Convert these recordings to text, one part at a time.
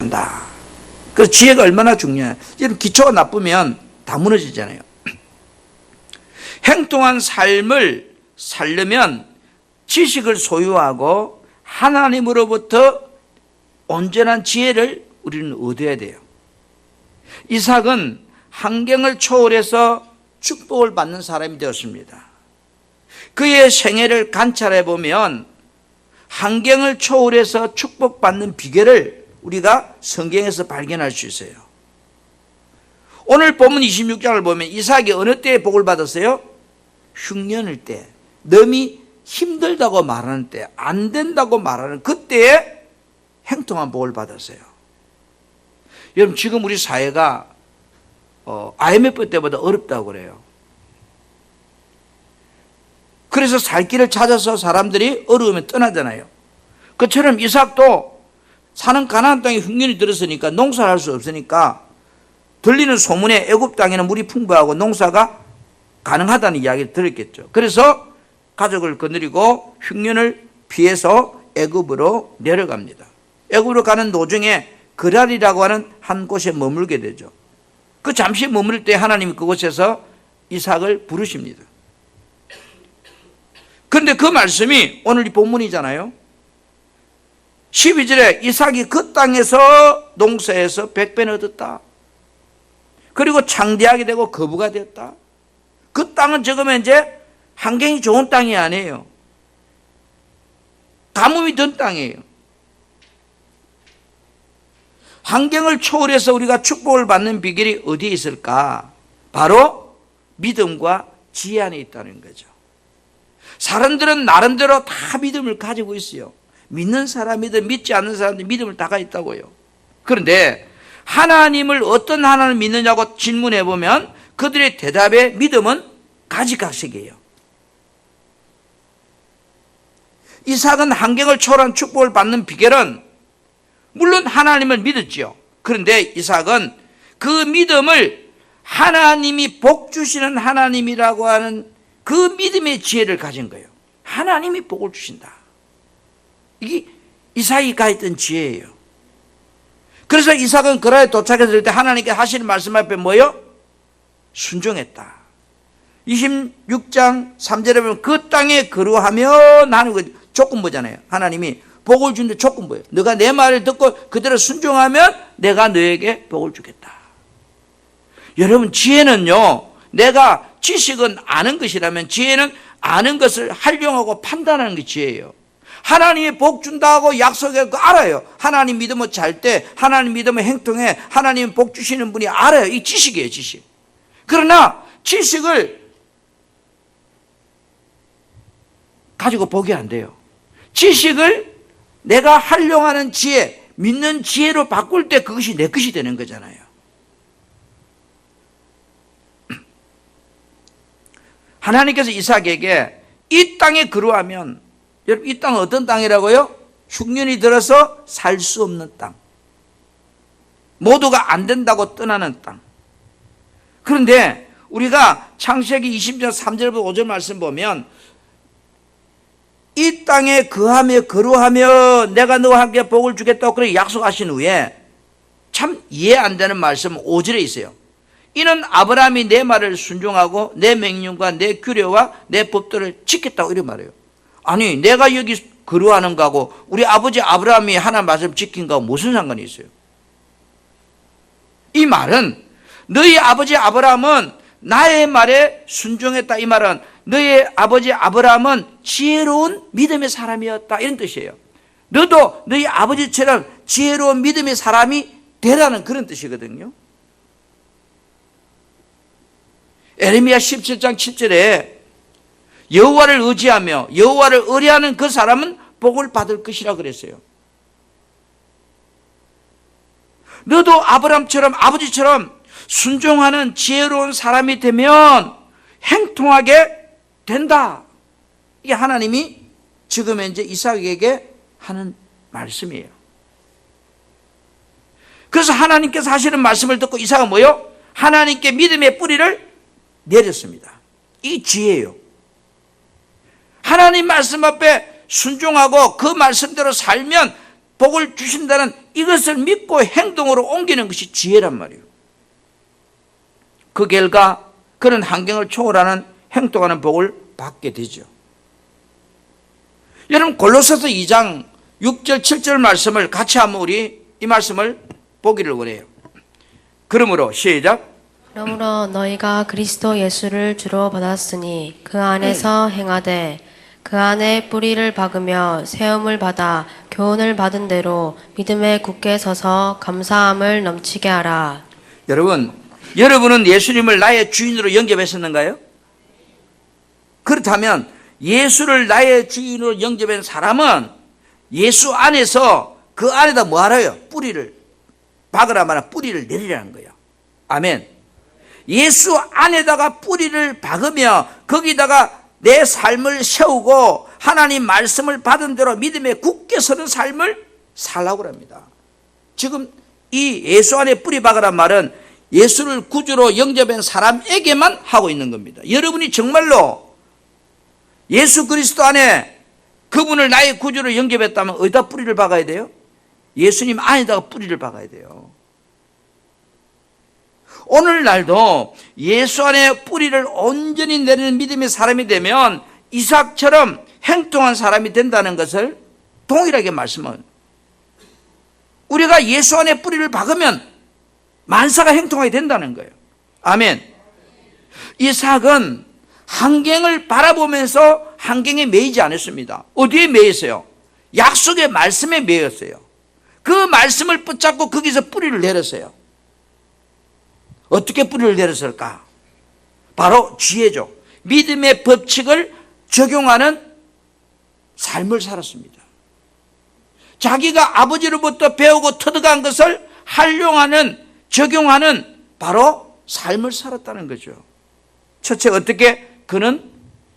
산다. 그래서 지혜가 얼마나 중요해요. 여러분, 기초가 나쁘면 다 무너지잖아요. 행동한 삶을 살려면 지식을 소유하고 하나님으로부터 온전한 지혜를 우리는 얻어야 돼요. 이삭은 환경을 초월해서 축복을 받는 사람이 되었습니다. 그의 생애를 관찰해 보면 환경을 초월해서 축복받는 비결을 우리가 성경에서 발견할 수 있어요. 오늘 본문 26장을 보면 이삭이 어느 때에 복을 받았어요? 흉년일 때, 너무 힘들다고 말하는 때, 안 된다고 말하는 그때에 행통한 복을 받았어요. 여러분, 지금 우리 사회가 IMF 때보다 어렵다고 그래요. 그래서 살 길을 찾아서 사람들이 어려우면 떠나잖아요. 그처럼 이삭도 사는 가나안 땅에 흉년이 들었으니까 농사를 할 수 없으니까 들리는 소문에 애굽 땅에는 물이 풍부하고 농사가 가능하다는 이야기를 들었겠죠. 그래서 가족을 거느리고 흉년을 피해서 애굽으로 내려갑니다. 애굽으로 가는 도중에 그랄이라고 하는 한 곳에 머물게 되죠. 그 잠시 머물 때 하나님이 그곳에서 이삭을 부르십니다. 그런데 그 말씀이 오늘 이 본문이잖아요. 12절에 이삭이 그 땅에서 농사에서 100배는 얻었다. 그리고 창대하게 되고 거부가 되었다. 그 땅은 지금은 이제 환경이 좋은 땅이 아니에요. 가뭄이 든 땅이에요. 환경을 초월해서 우리가 축복을 받는 비결이 어디에 있을까? 바로 믿음과 지혜 안에 있다는 거죠. 사람들은 나름대로 다 믿음을 가지고 있어요. 믿는 사람이든 믿지 않는 사람들 믿음을 다 가지고 있다고요. 그런데 하나님을 어떤 하나님을 믿느냐고 질문해 보면 그들의 대답에 믿음은 가지각색이에요. 이삭은 환경을 초월한 축복을 받는 비결은 물론 하나님을 믿었지요. 그런데 이삭은 그 믿음을 하나님이 복 주시는 하나님이라고 하는 그 믿음의 지혜를 가진 거예요. 하나님이 복을 주신다. 이게 이삭이 가했던 지혜예요. 그래서 이삭은 그라에 도착했을 때 하나님께 하시는 말씀 앞에 뭐예요? 순종했다. 26장 3절에 보면 그 땅에 거류하며 나는 그 조건부잖아요. 하나님이 복을 주는데 조건부예요. 너가 내 말을 듣고 그대로 순종하면 내가 너에게 복을 주겠다. 여러분, 지혜는요, 내가 지식은 아는 것이라면 지혜는 아는 것을 활용하고 판단하는 게 지혜예요. 하나님이 복 준다고 약속해 알아요. 하나님 믿으면 잘 때, 하나님 믿으면 행동해, 하나님 복 주시는 분이 알아요. 이 지식이에요, 지식. 그러나 지식을 가지고 복이 안 돼요. 지식을 내가 활용하는 지혜, 믿는 지혜로 바꿀 때 그것이 내 것이 되는 거잖아요. 하나님께서 이삭에게 이 땅에 거류하면, 여러분, 이 땅은 어떤 땅이라고요? 흉년이 들어서 살 수 없는 땅. 모두가 안 된다고 떠나는 땅. 그런데 우리가 창세기 20장 3절부터 5절 말씀 보면 이 땅에 거하며 거류하며 내가 너와 함께 복을 주겠다고 그렇게 약속하신 후에 참 이해 안 되는 말씀 5절에 있어요. 이는 아브라함이 내 말을 순종하고 내 명령과 내 규례와 내 법도를 지켰다고 이렇게 말해요. 아니, 내가 여기 거류하는 거하고 우리 아버지 아브라함이 하나님 말씀 지킨 거하고 무슨 상관이 있어요? 이 말은 너희 아버지 아브라함은 나의 말에 순종했다. 이 말은 너희 아버지 아브라함은 지혜로운 믿음의 사람이었다. 이런 뜻이에요. 너도 너희 아버지처럼 지혜로운 믿음의 사람이 되라는 그런 뜻이거든요. 에레미야 17장 7절에 여호와를 의지하며 여호와를 의뢰하는 그 사람은 복을 받을 것이라 그랬어요. 너도 아브라함처럼 아버지처럼 순종하는 지혜로운 사람이 되면 행통하게 된다. 이게 하나님이 지금 이제 이삭에게 하는 말씀이에요. 그래서 하나님께서 하시는 말씀을 듣고 이삭은 뭐요? 하나님께 믿음의 뿌리를 내렸습니다. 이 지혜예요. 하나님 말씀 앞에 순종하고 그 말씀대로 살면 복을 주신다는 이것을 믿고 행동으로 옮기는 것이 지혜란 말이에요. 그 결과 그런 환경을 초월하는 행동하는 복을 받게 되죠. 여러분 골로새서 2장 6절 7절 말씀을 같이 한번 우리 이 말씀을 보기를 원해요. 그러므로 시작. 그러므로 너희가 그리스도 예수를 주로 받았으니 그 안에서 행하되 그 안에 뿌리를 박으며 세움을 받아 교훈을 받은 대로 믿음에 굳게 서서 감사함을 넘치게 하라. 여러분은 예수님을 나의 주인으로 영접했었는가요? 그렇다면 예수를 나의 주인으로 영접한 사람은 예수 안에서 그 안에다 뭐 하라요? 뿌리를 박으라 말아 뿌리를 내리라는 거예요. 아멘. 예수 안에다가 뿌리를 박으며 거기다가 내 삶을 세우고 하나님 말씀을 받은 대로 믿음에 굳게 서는 삶을 살라고 합니다. 지금 이 예수 안에 뿌리 박으란 말은 예수를 구주로 영접한 사람에게만 하고 있는 겁니다. 여러분이 정말로 예수 그리스도 안에 그분을 나의 구주로 영접했다면 어디다 뿌리를 박아야 돼요? 예수님 안에다가 뿌리를 박아야 돼요. 오늘날도 예수 안에 뿌리를 온전히 내리는 믿음의 사람이 되면 이삭처럼 행동한 사람이 된다는 것을 동일하게 말씀은 우리가 예수 안에 뿌리를 박으면 만사가 행동하게 된다는 거예요. 아멘. 이삭은 환경을 바라보면서 환경에 매이지 않았습니다. 어디에 매였어요? 약속의 말씀에 매였어요. 그 말씀을 붙잡고 거기서 뿌리를 내렸어요. 어떻게 뿌리를 내렸을까? 바로 지혜죠. 믿음의 법칙을 적용하는 삶을 살았습니다. 자기가 아버지로부터 배우고 터득한 것을 활용하는, 적용하는 바로 삶을 살았다는 거죠. 첫째, 어떻게 그는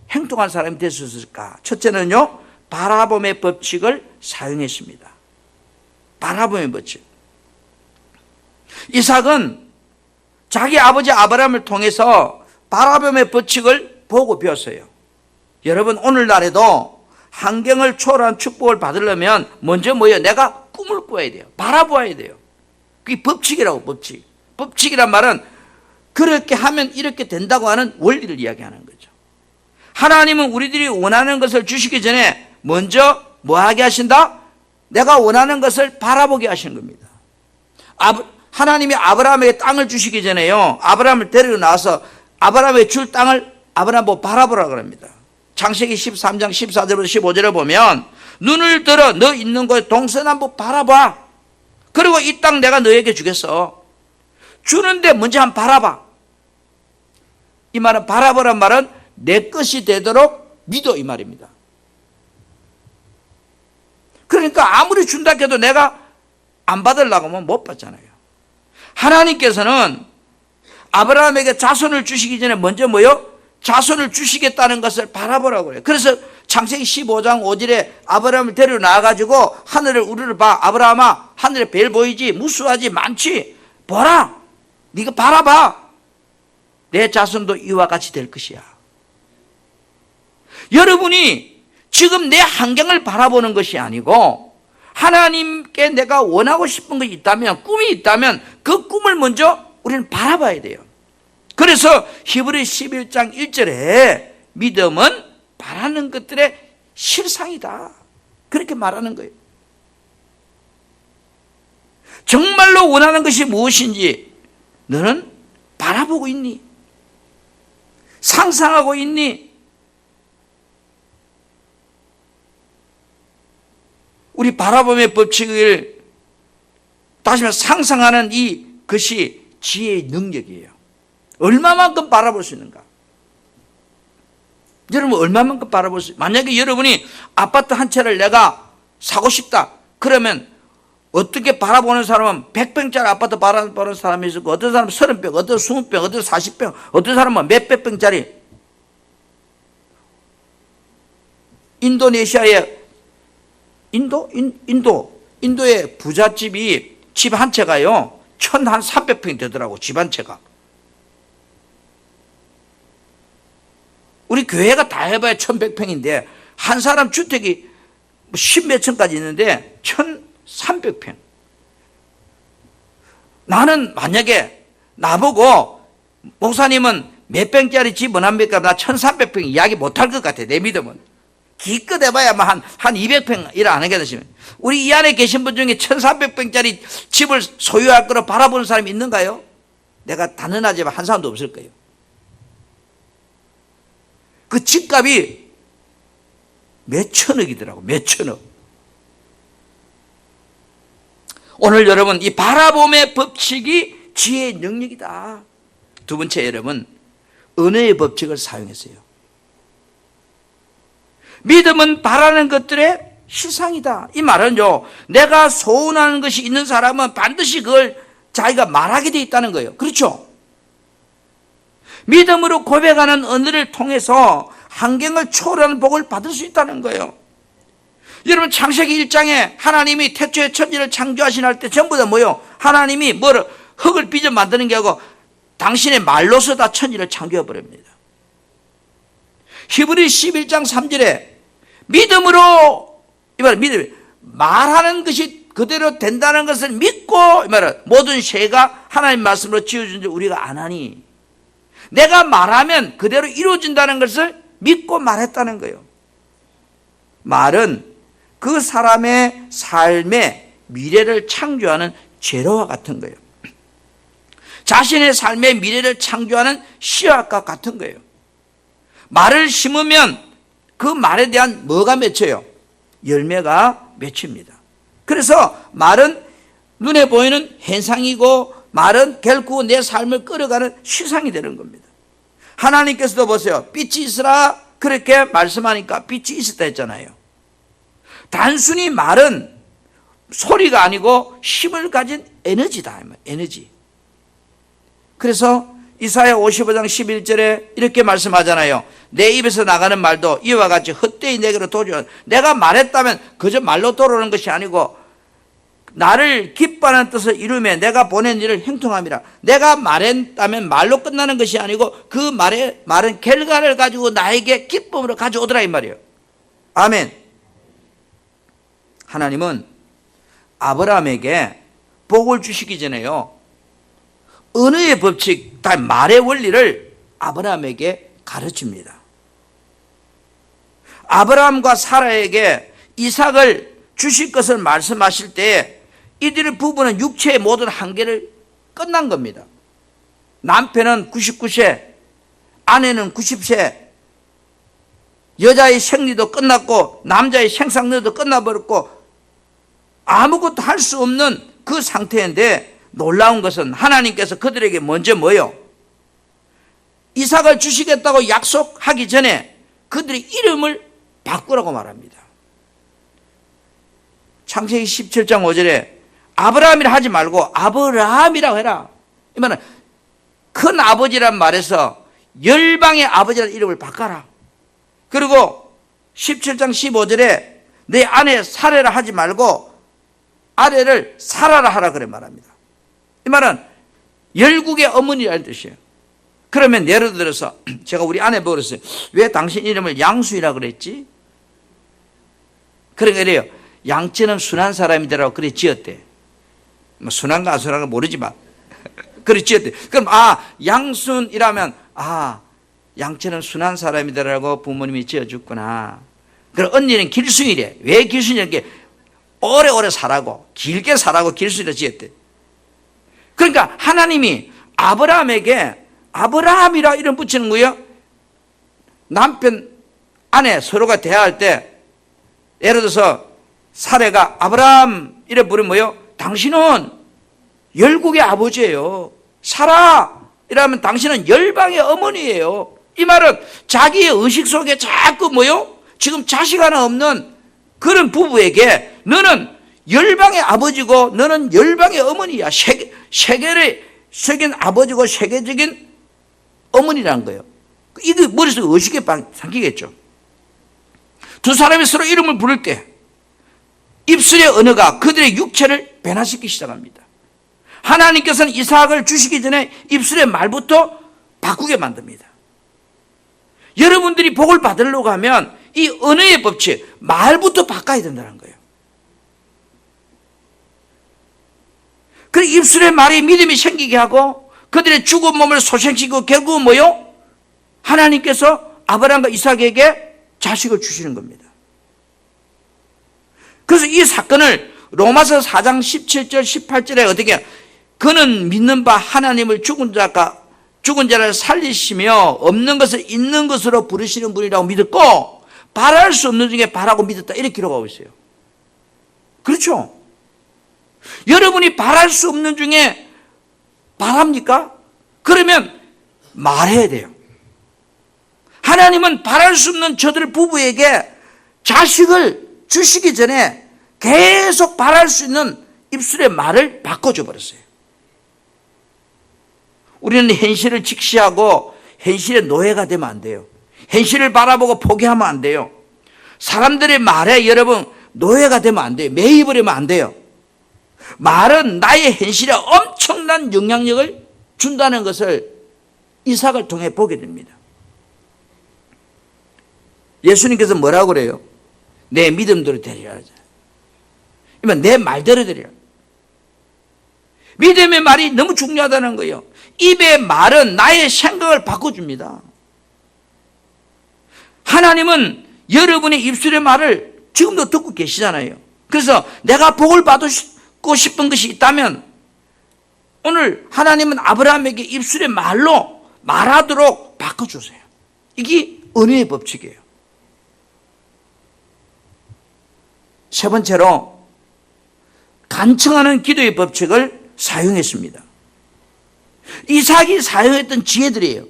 행동한 사람이 될 수 있을까? 첫째는요, 바라봄의 법칙을 사용했습니다. 바라봄의 법칙. 이삭은 자기 아버지 아브라함을 통해서 바라봄의 법칙을 보고 배웠어요. 여러분 오늘날에도 환경을 초월한 축복을 받으려면 먼저 뭐예요? 내가 꿈을 꿔야 돼요. 바라보아야 돼요. 그게 법칙이라고. 법칙. 법칙이란 말은 그렇게 하면 이렇게 된다고 하는 원리를 이야기하는 거죠. 하나님은 우리들이 원하는 것을 주시기 전에 먼저 뭐 하게 하신다? 내가 원하는 것을 바라보게 하시는 겁니다. 하나님이 아브라함에게 땅을 주시기 전에요, 아브라함을 데리고 나와서 아브라함에게 줄 땅을 아브라함 보고 바라보라고 합니다. 창세기 13장 14절부터 15절에 보면 눈을 들어 너 있는 곳에 동서남북 바라봐. 그리고 이 땅 내가 너에게 주겠어. 주는데 먼저 한번 바라봐. 이 말은 바라보란 말은 내 것이 되도록 믿어 이 말입니다. 그러니까 아무리 준다 해도 내가 안 받으려고 하면 못 받잖아요. 하나님께서는 아브라함에게 자손을 주시기 전에 먼저 뭐요? 자손을 주시겠다는 것을 바라보라고 해요. 그래서 창세기 15장 5절에 아브라함을 데리러 나와가지고 하늘을 우리를 봐. 아브라함아 하늘에 별 보이지? 무수하지? 많지? 보라. 네가 바라봐. 내 자손도 이와 같이 될 것이야. 여러분이 지금 내 환경을 바라보는 것이 아니고 하나님께 내가 원하고 싶은 것이 있다면, 꿈이 있다면 그 꿈을 먼저 우리는 바라봐야 돼요. 그래서 히브리 11장 1절에 믿음은 바라는 것들의 실상이다. 그렇게 말하는 거예요. 정말로 원하는 것이 무엇인지 너는 바라보고 있니? 상상하고 있니? 우리 바라봄의 법칙을 다시 말해 상상하는 이 것이 지혜의 능력이에요. 얼마만큼 바라볼 수 있는가? 여러분 얼마만큼 바라볼 수 있어요? 만약에 여러분이 아파트 한 채를 내가 사고 싶다. 그러면 어떻게 바라보는 사람은 100평짜리 아파트 바라보는 사람이 있고 어떤 사람은 30평, 어떤 20평, 어떤 40평, 어떤 사람은 몇백 평짜리. 인도네시아의 인도의 부잣집이 집 한 채가요 1,300평이 되더라고. 집 한 채가. 우리 교회가 다 해봐야 1,100평인데 한 사람 주택이 10몇 층까지 있는데 300평. 나는 만약에 나보고 목사님은 몇 평짜리 집 원합니까? 나 1300평 이야기 못할 것 같아. 내 믿음은. 기껏 해봐야 한 200평 일 안 하겠으면. 우리 이 안에 계신 분 중에 1300평짜리 집을 소유할 거로 바라보는 사람이 있는가요? 내가 단언하지만 한 사람도 없을 거예요. 그 집값이 몇 천억이더라고. 몇 천억. 오늘 여러분, 이 바라봄의 법칙이 지혜의 능력이다. 두 번째, 여러분, 은혜의 법칙을 사용했어요. 믿음은 바라는 것들의 실상이다. 이 말은요, 내가 소원하는 것이 있는 사람은 반드시 그걸 자기가 말하게 돼 있다는 거예요. 그렇죠? 믿음으로 고백하는 은혜를 통해서 환경을 초월하는 복을 받을 수 있다는 거예요. 여러분, 창세기 1장에 하나님이 태초에 천지를 창조하신 할 때 전부 다 뭐요? 하나님이 흙을 빚어 만드는 게 아니고 당신의 말로서 다 천지를 창조해 버립니다. 히브리 11장 3절에 믿음으로, 이 말은 믿음, 말하는 것이 그대로 된다는 것을 믿고, 이 말은 모든 죄가 하나님 말씀으로 지어준 줄 우리가 안 하니, 내가 말하면 그대로 이루어진다는 것을 믿고 말했다는 거예요. 말은 그 사람의 삶의 미래를 창조하는 재료와 같은 거예요. 자신의 삶의 미래를 창조하는 씨앗과 같은 거예요. 말을 심으면 그 말에 대한 뭐가 맺혀요? 열매가 맺힙니다. 그래서 말은 눈에 보이는 현상이고 말은 결코 내 삶을 끌어가는 시상이 되는 겁니다. 하나님께서도 보세요. 빛이 있으라 그렇게 말씀하니까 빛이 있었다 했잖아요. 단순히 말은 소리가 아니고 힘을 가진 에너지다. 에너지. 그래서 이사야 55장 11절에 이렇게 말씀하잖아요. 내 입에서 나가는 말도 이와 같이 헛되이 내게로 도주. 내가 말했다면 그저 말로 돌아오는 것이 아니고 나를 기뻐하는 뜻을 이루며 내가 보낸 일을 형통함이라. 내가 말했다면 말로 끝나는 것이 아니고 그 말은 결과를 가지고 나에게 기쁨으로 가져오더라 이 말이에요. 아멘. 하나님은 아브라함에게 복을 주시기 전에요, 은혜의 법칙, 다 말의 원리를 아브라함에게 가르칩니다. 아브라함과 사라에게 이삭을 주실 것을 말씀하실 때 이들의 부부는 육체의 모든 한계를 끝난 겁니다. 남편은 99세, 아내는 90세, 여자의 생리도 끝났고 남자의 생산력도 끝나버렸고 아무것도 할 수 없는 그 상태인데, 놀라운 것은 하나님께서 그들에게 먼저 뭐요? 이삭을 주시겠다고 약속하기 전에 그들의 이름을 바꾸라고 말합니다. 창세기 17장 5절에 아브라함이라 하지 말고 아브라함이라고 해라. 이 말은 큰 아버지란 말에서 열방의 아버지라는 이름을 바꿔라. 그리고 17장 15절에 내 아내 사레라 하지 말고 아내를 사라라 하라 그래 말합니다. 이 말은 열국의 어머니라는 뜻이에요. 그러면 예를 들어서 제가 우리 아내 보고 그랬어요. 왜 당신 이름을 양수이라 그랬지? 그러니까 이래요. 양치는 순한 사람이더라고 그래 지었대. 뭐 순한가 안 순한가 모르지만 그래 지었대. 그럼 양순이라면 양치는 순한 사람이더라고 부모님이 지어줬구나. 그럼 언니는 길순이래. 왜 길순이란 게 오래오래 살라고, 길게 살라고 길순이라 지었대. 그러니까 하나님이 아브라함에게 아브라함이라 이름 붙이는 거예요. 남편, 아내 서로가 대화할 때 예를 들어서 사례가 아브라함 이래 부르면 뭐예요? 당신은 열국의 아버지예요. 사라 이라면 당신은 열방의 어머니예요. 이 말은 자기의 의식 속에 자꾸 뭐예요? 지금 자식 하나 없는 그런 부부에게 너는 열방의 아버지고 너는 열방의 어머니야. 세계를 새긴 아버지고 세계적인 어머니라는 거예요. 이게 머릿속에 의식에 담기겠죠. 두 사람이 서로 이름을 부를 때 입술의 언어가 그들의 육체를 변화시키기 시작합니다. 하나님께서는 이삭을 주시기 전에 입술의 말부터 바꾸게 만듭니다. 여러분들이 복을 받으려고 하면 이 언어의 법칙, 말부터 바꿔야 된다는 거예요. 그 입술의 말이 믿음이 생기게 하고 그들의 죽은 몸을 소생시키고 결국은 뭐요? 하나님께서 아브라함과 이삭에게 자식을 주시는 겁니다. 그래서 이 사건을 로마서 4장 17절 18절에 어떻게 그는 믿는 바 하나님을 죽은 자를 살리시며 없는 것을 있는 것으로 부르시는 분이라고 믿었고 바랄 수 없는 중에 바라고 믿었다 이렇게 기록하고 있어요. 그렇죠? 여러분이 바랄 수 없는 중에 바랍니까? 그러면 말해야 돼요. 하나님은 바랄 수 없는 저들 부부에게 자식을 주시기 전에 계속 바랄 수 있는 입술의 말을 바꿔줘 버렸어요. 우리는 현실을 직시하고 현실의 노예가 되면 안 돼요. 현실을 바라보고 포기하면 안 돼요. 사람들의 말에 여러분 노예가 되면 안 돼요. 매입을 하면 안 돼요. 말은 나의 현실에 엄청난 영향력을 준다는 것을 이삭을 통해 보게 됩니다. 예수님께서 뭐라고 그래요? 내 믿음대로 되리라 하잖아요. 그러면 내 말대로 되리라. 믿음의 말이 너무 중요하다는 거예요. 입의 말은 나의 생각을 바꿔줍니다. 하나님은 여러분의 입술의 말을 지금도 듣고 계시잖아요. 그래서 내가 복을 받고 싶은 것이 있다면 오늘 하나님은 아브라함에게 입술의 말로 말하도록 바꿔주세요. 이게 은혜의 법칙이에요. 세 번째로 간청하는 기도의 법칙을 사용했습니다. 이삭이 사용했던 지혜들이에요.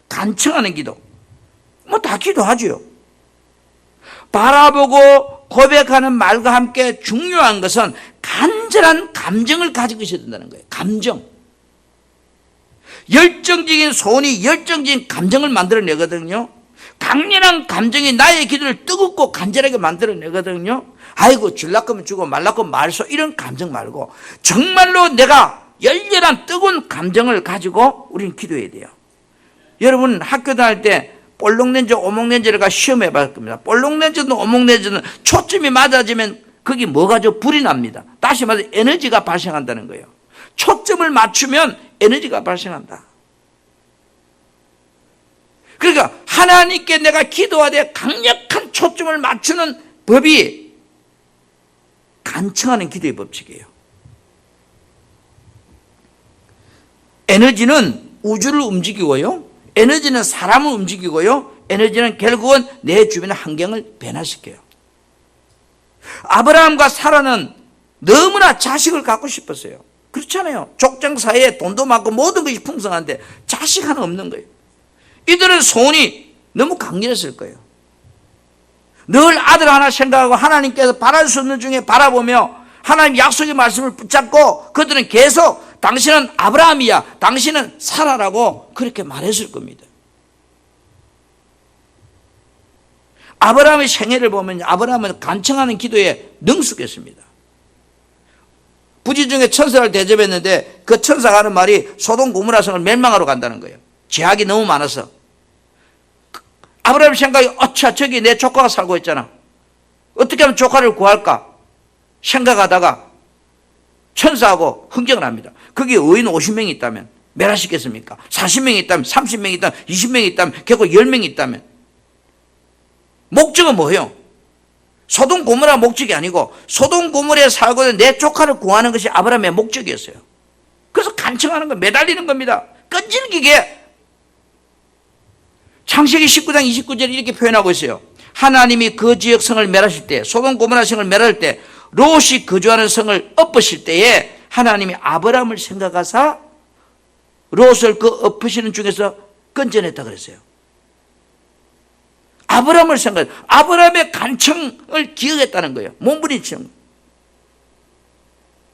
간청하는 기도. 뭐 다 기도하죠. 바라보고 고백하는 말과 함께 중요한 것은 간절한 감정을 가지고 있어야 된다는 거예요. 감정. 열정적인 소원이 열정적인 감정을 만들어내거든요. 강렬한 감정이 나의 기도를 뜨겁고 간절하게 만들어내거든요. 아이고 줄라 거면 주고 말라 거면 말소 이런 감정 말고 정말로 내가 열렬한 뜨거운 감정을 가지고 우리는 기도해야 돼요. 여러분 학교 다닐 때 볼록렌즈 오목렌즈를 시험해 봤을 겁니다. 볼록렌즈는 오목렌즈는 초점이 맞아지면 거기 뭐가 불이 납니다. 다시 말해서 에너지가 발생한다는 거예요. 초점을 맞추면 에너지가 발생한다. 그러니까 하나님께 내가 기도하되 강력한 초점을 맞추는 법이 간청하는 기도의 법칙이에요. 에너지는 우주를 움직이고요. 에너지는 사람을 움직이고요. 에너지는 결국은 내 주변의 환경을 변화시켜요. 아브라함과 사라는 너무나 자식을 갖고 싶었어요. 그렇잖아요. 족장 사이에 돈도 많고 모든 것이 풍성한데 자식 하나 없는 거예요. 이들은 소원이 너무 강렬했을 거예요. 늘 아들 하나 생각하고 하나님께서 바랄 수 없는 중에 바라보며 하나님 약속의 말씀을 붙잡고 그들은 계속 당신은 아브라함이야, 당신은 사라라고 그렇게 말했을 겁니다. 아브라함의 생애를 보면 아브라함은 간청하는 기도에 능숙했습니다. 부지 중에 천사를 대접했는데 그 천사가 하는 말이 소돔 고모라 성을 멸망하러 간다는 거예요. 죄악이 너무 많아서. 아브라함 생각이 어차 저기 내 조카가 살고 있잖아. 어떻게 하면 조카를 구할까 생각하다가 천사하고 흥정을 합니다. 거기 의인 50명이 있다면 멸하시겠습니까? 40명이 있다면 30명이 있다면 20명이 있다면 결국 10명이 있다면 목적은 뭐예요? 소돔 고모라 목적이 아니고 소돔 고모라에 살고 있는 내 조카를 구하는 것이 아브라함의 목적이었어요. 그래서 간청하는 거 매달리는 겁니다. 끈질기게. 창세기 19장 29절에 이렇게 표현하고 있어요. 하나님이 그 지역 성을 멸하실 때, 소돔 고모라 성을 멸할 때, 롯이 거주하는 성을 엎으실 때에 하나님이 아브라함을 생각하사 롯을 그 엎으시는 중에서 건져냈다 그랬어요. 아브라함을 생각해. 아브라함의 간청을 기억했다는 거예요. 몸부림치는.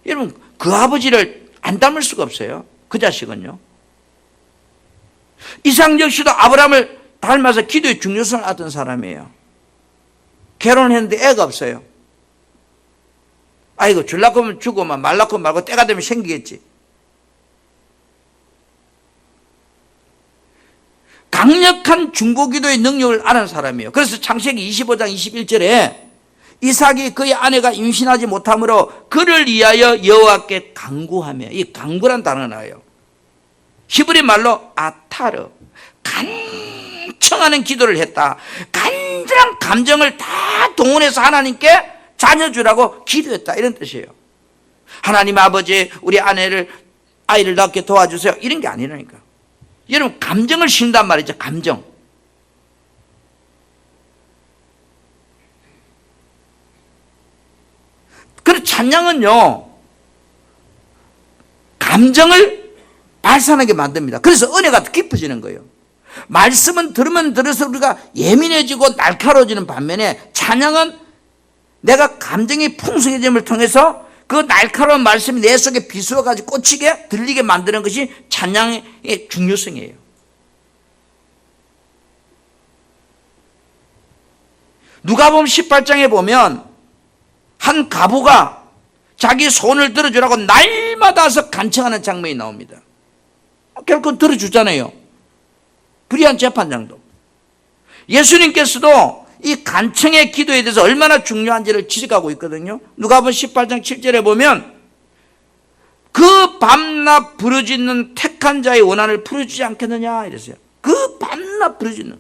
여러분 그 아버지를 안 닮을 수가 없어요. 그 자식은요. 이삭 역시도 아브라함을 닮아서 기도의 중요성을 알았던 사람이에요. 결혼했는데 애가 없어요. 아이고 줄라고 하면 주고 말라고 하면 말고 때가 되면 생기겠지. 강력한 중보기도의 능력을 아는 사람이에요. 그래서 창세기 25장 21절에 이삭이 그의 아내가 임신하지 못하므로 그를 위하여 여호와께 간구하며, 이 간구란 단어가 나와요. 히브리 말로 아타르, 간청하는 기도를 했다. 간절한 감정을 다 동원해서 하나님께 자녀 주라고 기도했다, 이런 뜻이에요. 하나님 아버지, 우리 아이를 낳게 도와주세요, 이런 게 아니라니까. 여러분, 감정을 신단 말이죠. 감정. 그래서 찬양은요, 감정을 발산하게 만듭니다. 그래서 은혜가 깊어지는 거예요. 말씀은 들으면 들어서 우리가 예민해지고 날카로워지는 반면에, 찬양은 내가 감정이 풍성해짐을 통해서 그 날카로운 말씀이 내 속에 비수어가지고 꽂히게 들리게 만드는 것이 찬양의 중요성이에요. 누가복음 18장에 보면 한 과부가 자기 손을 들어주라고 날마다서 간청하는 장면이 나옵니다. 결국 들어주잖아요. 불의한 재판장도. 예수님께서도 이 간청의 기도에 대해서 얼마나 중요한지를 지적하고 있거든요. 누가복음 18장 7절에 보면 그 밤낮 부르짖는 택한 자의 원한을 풀어주지 않겠느냐 이랬어요. 그 밤낮 부르짖는.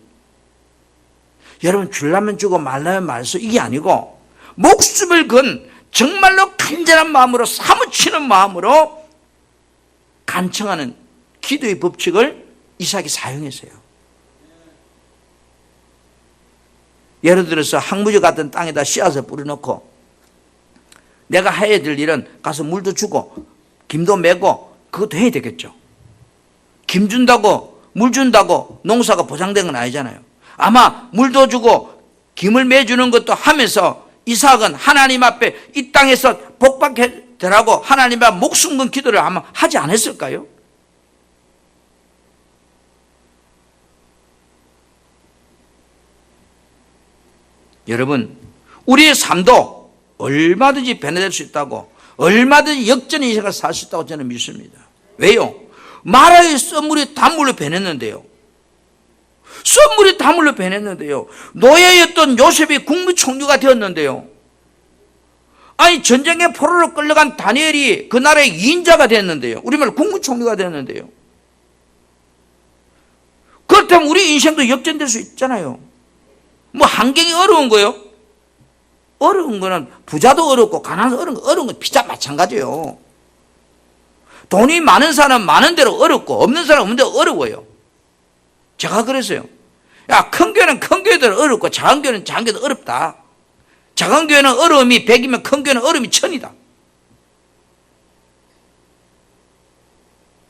여러분, 주려면 주고 말라면 말소, 이게 아니고 목숨을 건 정말로 간절한 마음으로, 사무치는 마음으로 간청하는 기도의 법칙을 이삭이 사용했어요. 예를 들어서 항무지 같은 땅에다 씨앗을 뿌려놓고 내가 해야 될 일은 가서 물도 주고 김도 메고, 그것도 해야 되겠죠. 김 준다고 물 준다고 농사가 보장된 건 아니잖아요. 아마 물도 주고 김을 매주는 것도 하면서 이삭은 하나님 앞에 이 땅에서 복받게 되라고 하나님 앞에 목숨 건 기도를 아마 하지 않았을까요? 여러분, 우리의 삶도 얼마든지 변화될 수 있다고, 얼마든지 역전의 인생을 살 수 있다고 저는 믿습니다. 왜요? 마라의 썰물이 단물로 변했는데요. 썰물이 단물로 변했는데요. 노예였던 요셉이 국무총리가 되었는데요. 아니, 전쟁의 포로로 끌려간 다니엘이 그 나라의 2인자가 됐는데요. 우리말 국무총리가 됐는데요. 그렇다면 우리 인생도 역전될 수 있잖아요. 뭐 환경이 어려운 거요? 어려운 거는 부자도 어렵고 가난도 어려운 건 피자 마찬가지예요. 돈이 많은 사람은 많은 대로 어렵고 없는 사람은 없는 대로 어려워요. 제가 그랬어요. 야, 큰 교회는 큰 교회대로 어렵고 작은 교회는 작은 교회도 어렵다. 작은 교회는 어려움이 100이면 큰 교회는 어려움이 1000이다.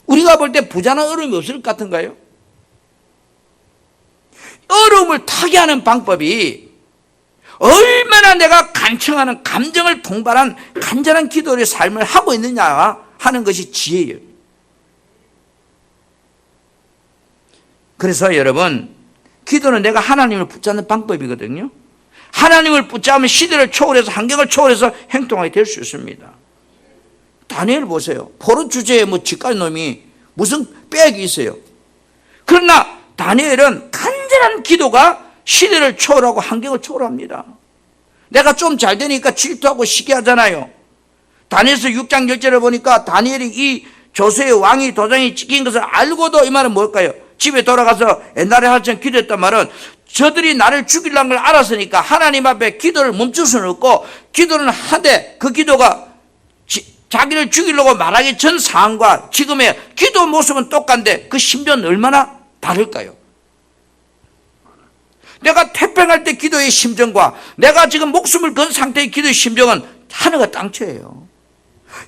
우리가 볼 때 부자는 어려움이 없을 것 같은가요? 어려움을 타개하는 방법이 얼마나 내가 간청하는 감정을 동반한 간절한 기도의 삶을 하고 있느냐 하는 것이 지혜예요. 그래서 여러분, 기도는 내가 하나님을 붙잡는 방법이거든요. 하나님을 붙잡으면 시대를 초월해서, 환경을 초월해서 행동하게 될 수 있습니다. 다니엘 보세요. 포로 주제에 뭐 집까지 놈이 무슨 빼앗이 있어요. 그러나 다니엘은 간절한 기도가 시대를 초월하고 환경을 초월합니다. 내가 좀 잘 되니까 질투하고 시기하잖아요. 다니엘서 6장 10절을 보니까 다니엘이 이 조세의 왕이 도장이 찍힌 것을 알고도, 이 말은 뭘까요? 집에 돌아가서 옛날에 하던 기도했단 말은, 저들이 나를 죽이려는 걸 알았으니까 하나님 앞에 기도를 멈출 수는 없고, 기도는 하되 그 기도가 자기를 죽이려고 말하기 전 상황과 지금의 기도 모습은 똑같은데 그 심정은 얼마나 다를까요? 내가 태평할 때 기도의 심정과 내가 지금 목숨을 건 상태의 기도의 심정은 하늘과 땅차예요.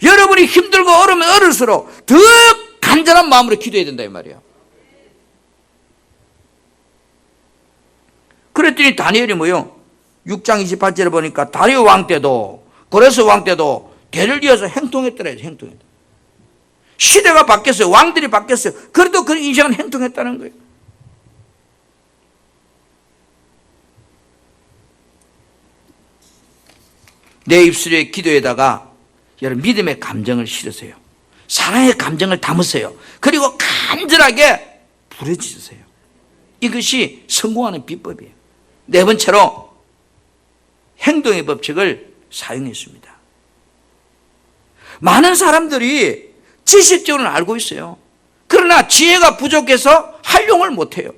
여러분이 힘들고 어려우면 어려울수록 더 간절한 마음으로 기도해야 된다 이 말이에요. 그랬더니 다니엘이 뭐요? 6장 28절에 보니까 다리오 왕 때도 고레스 왕 때도 대를 이어서 행동했더래요. 행동했다. 시대가 바뀌었어요. 왕들이 바뀌었어요. 그래도 그 인생은 행동했다는 거예요. 내 입술의 기도에다가 여러분 믿음의 감정을 실으세요. 사랑의 감정을 담으세요. 그리고 간절하게 부르짖으세요. 이것이 성공하는 비법이에요. 네 번째로 행동의 법칙을 사용했습니다. 많은 사람들이 지식적으로는 알고 있어요. 그러나 지혜가 부족해서 활용을 못해요.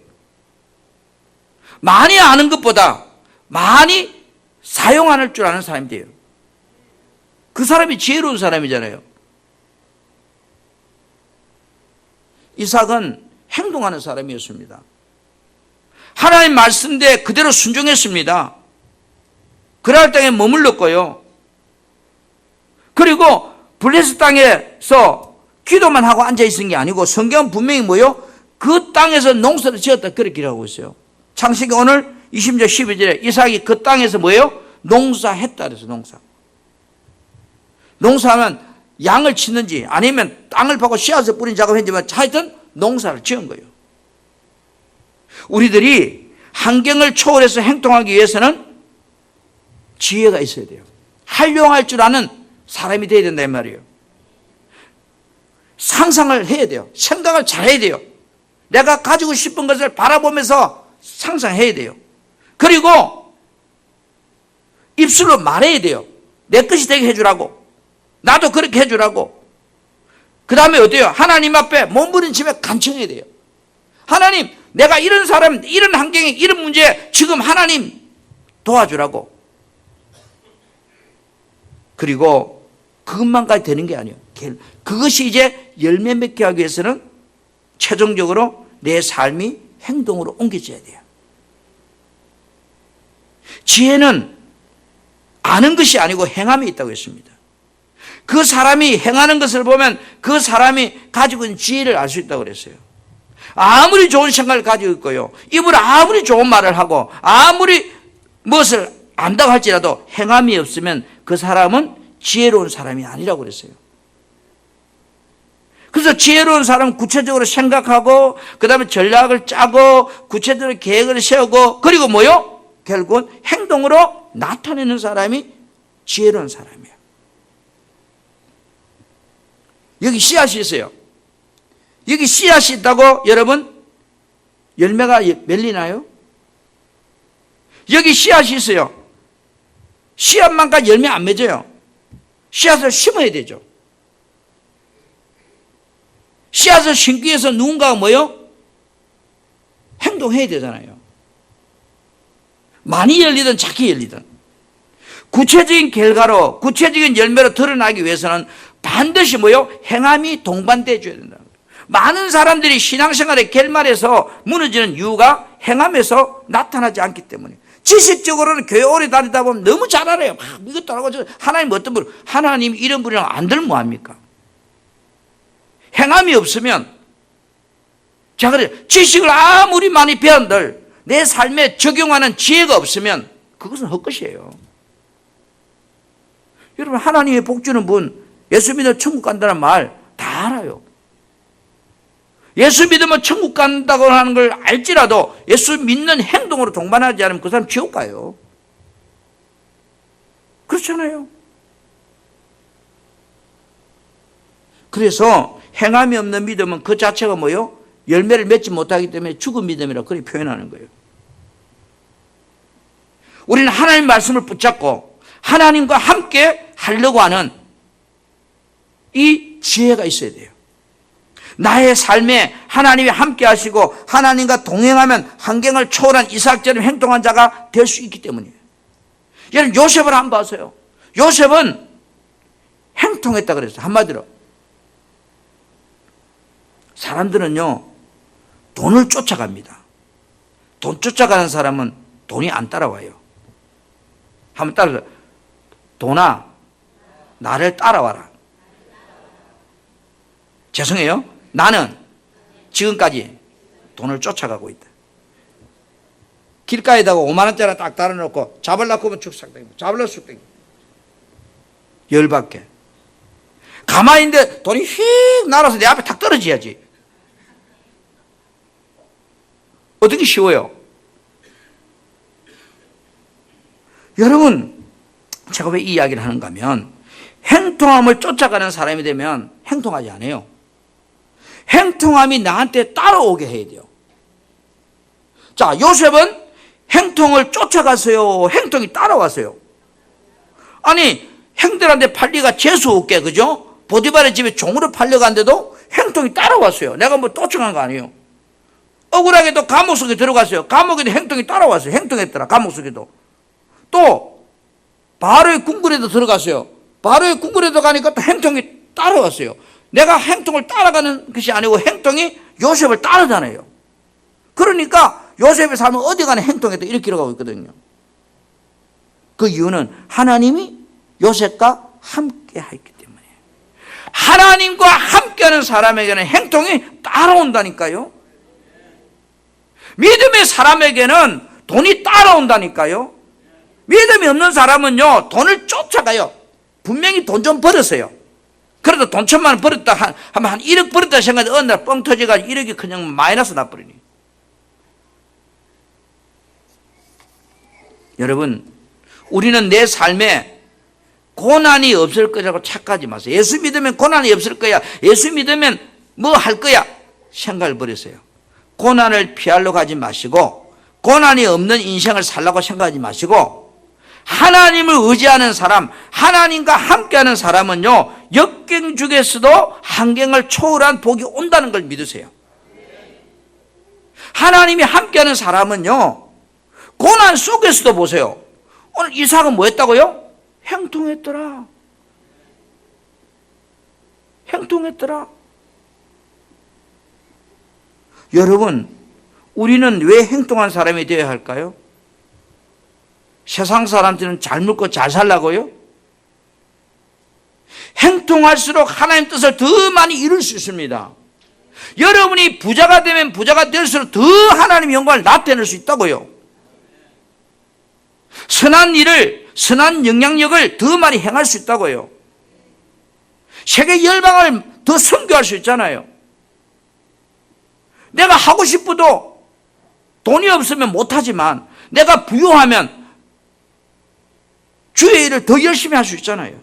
많이 아는 것보다 많이 사용할 줄 아는 사람이 돼요. 그 사람이 지혜로운 사람이잖아요. 이삭은 행동하는 사람이었습니다. 하나님 말씀대로 그대로 순종했습니다. 그랄 땅에 머물렀고요. 그리고 블레셋 땅에서 기도만 하고 앉아있은 게 아니고 성경은 분명히 뭐요? 그 땅에서 농사를 지었다 그렇게 기록하고 있어요. 창세기 오늘 20절 12절에 이삭이 그 땅에서 뭐예요? 농사했다 그래서 농사하면 양을 치는지 아니면 땅을 파고 씨앗을 뿌린 작업했지만 하여튼 농사를 지은 거예요. 우리들이 환경을 초월해서 행동하기 위해서는 지혜가 있어야 돼요. 활용할 줄 아는 사람이 돼야 된다 이 말이에요. 상상을 해야 돼요. 생각을 잘 해야 돼요. 내가 가지고 싶은 것을 바라보면서 상상해야 돼요. 그리고 입술로 말해야 돼요. 내 것이 되게 해주라고. 나도 그렇게 해주라고. 그 다음에 어때요? 하나님 앞에 몸부림치며 간청해야 돼요. 하나님, 내가 이런 사람, 이런 환경에, 이런 문제에 지금 하나님 도와주라고. 그리고 그것만까지 되는 게 아니에요. 그것이 이제 열매 맺게 하기 위해서는 최종적으로 내 삶이 행동으로 옮겨져야 돼요. 지혜는 아는 것이 아니고 행함이 있다고 했습니다. 그 사람이 행하는 것을 보면 그 사람이 가지고 있는 지혜를 알 수 있다고 그랬어요. 아무리 좋은 생각을 가지고 있고요. 입으로 아무리 좋은 말을 하고 아무리 무엇을 안다고 할지라도 행함이 없으면 그 사람은 지혜로운 사람이 아니라고 그랬어요. 그래서 지혜로운 사람은 구체적으로 생각하고 그 다음에 전략을 짜고 구체적으로 계획을 세우고 그리고 뭐요? 결국은 행동으로 나타내는 사람이 지혜로운 사람이에요. 여기 씨앗이 있어요. 여기 씨앗이 있다고 여러분 열매가 맺리나요? 여기 씨앗이 있어요. 씨앗만까지 열매 안 맺어요. 씨앗을 심어야 되죠. 씨앗을 심기 위해서 누군가가 뭐요? 행동해야 되잖아요. 많이 열리든 작게 열리든 구체적인 결과로 구체적인 열매로 드러나기 위해서는 반드시 뭐요? 행함이 동반되어 줘야 된다. 많은 사람들이 신앙생활의 결말에서 무너지는 이유가 행함에서 나타나지 않기 때문에 지식적으로는 교회 오래 다니다 보면 너무 잘 알아요. 막 이것도 알고 하나님 어떤 분, 하나님 이런 분이랑 안 들면 뭐합니까? 행함이 없으면 자 그래 지식을 아무리 많이 배운들 내 삶에 적용하는 지혜가 없으면 그것은 헛것이에요. 여러분 하나님의 복 주는 분 예수 믿으면 천국 간다는 말 다 알아요. 예수 믿으면 천국 간다고 하는 걸 알지라도 예수 믿는 행동으로 동반하지 않으면 그 사람 지옥 가요. 그렇잖아요. 그래서 행함이 없는 믿음은 그 자체가 뭐요? 열매를 맺지 못하기 때문에 죽은 믿음이라고 그렇게 표현하는 거예요. 우리는 하나님 말씀을 붙잡고 하나님과 함께 하려고 하는 이 지혜가 있어야 돼요. 나의 삶에 하나님이 함께 하시고 하나님과 동행하면 환경을 초월한 이삭처럼 행동한 자가 될 수 있기 때문이에요. 여러분 요셉을 한번 봐세요. 요셉은 행동했다 그랬어요. 한마디로 사람들은요 돈을 쫓아갑니다. 돈 쫓아가는 사람은 돈이 안 따라와요. 한번 따라서 돈아 나를 따라와라. 죄송해요. 나는 지금까지 돈을 쫓아가고 있다. 길가에다가 5만 원짜리 딱 달아놓고 잡으려고 하면 죽싹 땡기고 잡으려고 쑥 땡기고 열받게. 가만히 있는데 돈이 휙 날아서 내 앞에 탁 떨어져야지. 어떻게 쉬워요? 여러분 제가 왜 이 이야기를 하는가 하면 행통함을 쫓아가는 사람이 되면 행동하지 않아요. 행통함이 나한테 따라오게 해야 돼요. 자, 요셉은 행통을 쫓아갔어요? 행통이 따라왔어요? 아니 형들한테 팔리가 재수 없게, 그죠? 보디발의 집에 종으로 팔려간데도 행통이 따라왔어요. 내가 뭐 쫓아간 거 아니에요. 억울하게도 감옥 속에 들어갔어요. 감옥에도 행통이 따라왔어요. 행통했더라, 감옥 속에도. 또 바로의 궁궐에도 들어갔어요. 바로의 궁궐에도 가니까 또 행통이 따라왔어요. 내가 행통을 따라가는 것이 아니고 행통이 요셉을 따르잖아요. 그러니까 요셉의 삶은 어디 가나 행통에 또 이렇게 기록하고 있거든요. 그 이유는 하나님이 요셉과 함께 했기 때문에. 하나님과 함께하는 사람에게는 행통이 따라온다니까요. 믿음의 사람에게는 돈이 따라온다니까요. 믿음이 없는 사람은요, 돈을 쫓아가요. 분명히 돈 좀 벌었어요. 그래도 돈 1,000만 원 벌었다 하면 한 1억 벌었다 생각하는데 어느 날 뻥 터져가지고 1억이 그냥 마이너스 나버리니. 여러분, 우리는 내 삶에 고난이 없을 거라고 착각하지 마세요. 예수 믿으면 고난이 없을 거야, 예수 믿으면 뭐 할 거야 생각을 버렸어요. 고난을 피하려고 하지 마시고, 고난이 없는 인생을 살라고 생각하지 마시고, 하나님을 의지하는 사람, 하나님과 함께하는 사람은요, 역경 중에서도 환경을 초월한 복이 온다는 걸 믿으세요. 하나님이 함께하는 사람은요, 고난 속에서도 보세요. 오늘 이삭은 뭐 했다고요? 행통했더라. 행통했더라. 여러분, 우리는 왜 행동한 사람이 되어야 할까요? 세상 사람들은 잘 먹고 잘 살라고요? 행동할수록 하나님 뜻을 더 많이 이룰 수 있습니다. 여러분이 부자가 되면 부자가 될수록 더 하나님의 영광을 나타낼 수 있다고요. 선한 일을, 선한 영향력을 더 많이 행할 수 있다고요. 세계 열방을 더 선교할 수 있잖아요. 내가 하고 싶어도 돈이 없으면 못하지만 내가 부유하면 주의 일을 더 열심히 할 수 있잖아요.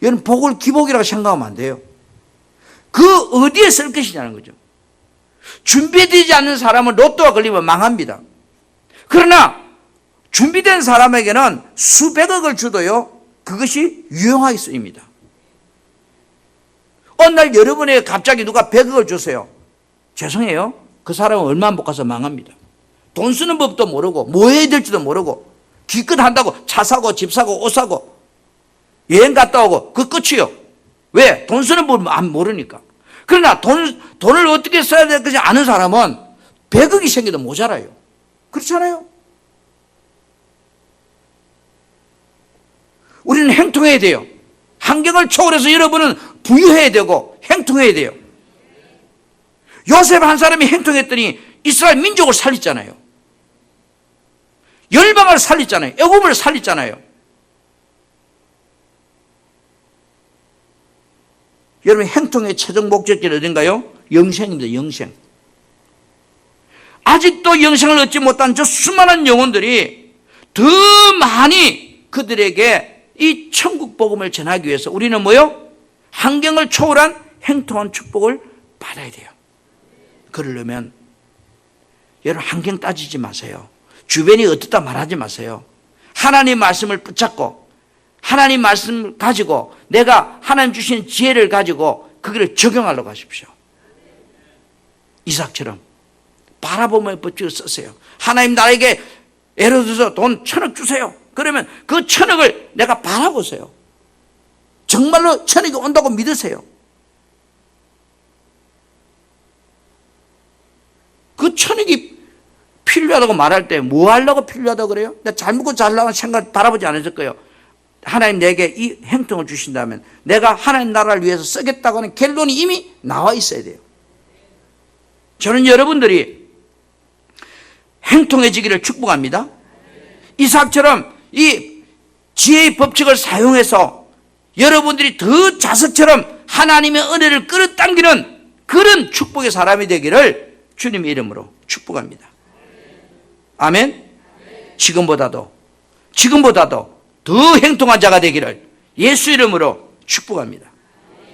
여러분, 복을 기복이라고 생각하면 안 돼요. 그 어디에 쓸 것이냐는 거죠. 준비되지 않는 사람은 로또가 걸리면 망합니다. 그러나 준비된 사람에게는 수백억을 줘도요, 그것이 유용하게 쓰입니다. 어느 날 여러분에게 갑자기 누가 100억을 주세요. 죄송해요, 그 사람은 얼마 못 가서 망합니다. 돈 쓰는 법도 모르고 뭐 해야 될지도 모르고 기껏 한다고 차 사고 집 사고 옷 사고 여행 갔다 오고 그 끝이요. 왜? 돈 쓰는 법을 모르니까. 그러나 돈을 어떻게 써야 될 것인지 아는 사람은 100억이 생겨도 모자라요. 그렇잖아요. 우리는 행통해야 돼요. 환경을 초월해서 여러분은 부유해야 되고 행통해야 돼요. 요셉 한 사람이 행통했더니 이스라엘 민족을 살렸잖아요. 열방을 살렸잖아요. 애굽을 살렸잖아요. 여러분, 행통의 최종 목적지는 어딘가요? 영생입니다. 영생. 아직도 영생을 얻지 못한 저 수많은 영혼들이 더 많이 그들에게 이 천국 복음을 전하기 위해서 우리는 뭐요? 환경을 초월한 행통한 축복을 받아야 돼요. 그러려면 여러분, 환경 따지지 마세요. 주변이 어떻다 말하지 마세요. 하나님 말씀을 붙잡고 하나님 말씀을 가지고 내가 하나님 주신 지혜를 가지고 그거를 적용하려고 하십시오. 이삭처럼 바라보며 버티고 쓰세요. 하나님 나에게 예를 들어서 돈 1,000억 주세요. 그러면 그 1,000억을 내가 바라보세요. 정말로 1,000억이 온다고 믿으세요. 그 1,000억이 필요하다고 말할 때 뭐 하려고 필요하다고 그래요? 내가 잘 먹고 잘 나가는 생각 바라보지 않았을 거예요. 하나님 내게 이 행통을 주신다면 내가 하나님 나라를 위해서 쓰겠다고 하는 결론이 이미 나와 있어야 돼요. 저는 여러분들이 행통해지기를 축복합니다. 이삭처럼 이 지혜의 법칙을 사용해서 여러분들이 더 자석처럼 하나님의 은혜를 끌어당기는 그런 축복의 사람이 되기를 주님의 이름으로 축복합니다. 아멘. 지금보다도 더 행통한 자가 되기를 예수 이름으로 축복합니다.